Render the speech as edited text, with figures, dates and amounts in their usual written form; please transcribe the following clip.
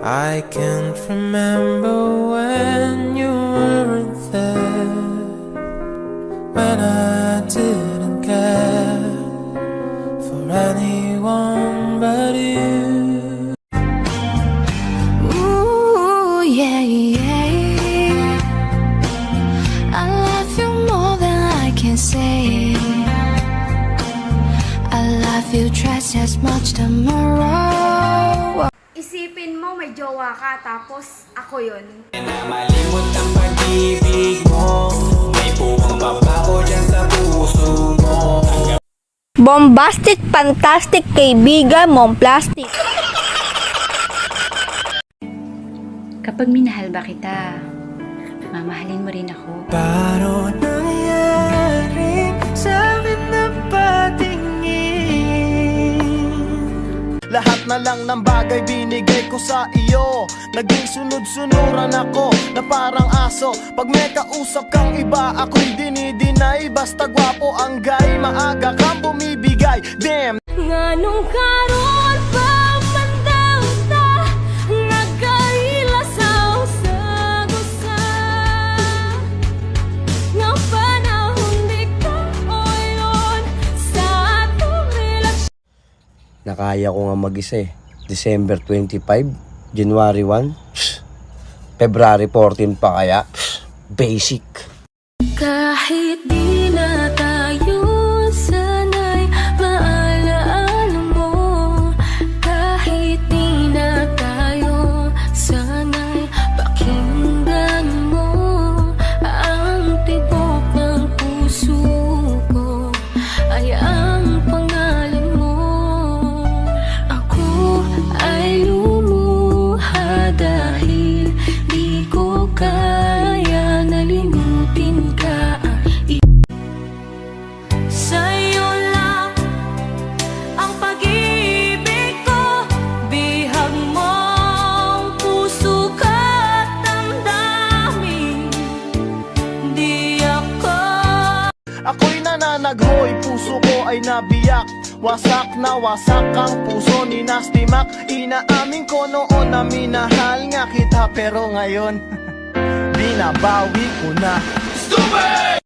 I can't remember when you weren't there, when I didn't care for anyone but you. Ooh, yeah, yeah. I love you more than I can say. I love you just as much tomorrow. Isipin mo may jowa ka tapos ako yun. Na malimot ang pag-ibig mo, may puwang babaho dyan sa puso mo. Bombastic, fantastic, kaibigan mong plastic. Kapag minahal ba kita, mamahalin mo rin ako. Paano nangyari sa akin na patingin? Lahat na lang ng bagay binigay ko sa iyo. Naging sunod-sunuran ako na parang aso. Pag may kausap kang iba, ako'y dinidinay. Basta gwapo ang gay, maaga kang bumibigay. Damn! Nganong karon pa pandaw ta nagkailasaw sa gusa nga panahon di ka oyon sa atong relasyon. Nakaya ko nga mag-isa eh. December 25, January 1, February 14 pa kaya. Basic. Kahit di na tayo sanay, maalaala mo. Kahit di na tayo sanay, pakinggan mo ang tibok ng puso ko ay ang pangalan mo. Ako ay lumuha dahil di ko kaya nalimutin ka. Sa'yo lang ang pag-ibig ko, bihag mong puso ka't damdamin. Di ako Ako'y nananaghoy, puso ko ay nabiyak. Wasak na wasak ang puso ni Nasty Mac. Inaamin ko noon na minahal nga kita, pero ngayon binabawi ko na. Stupid!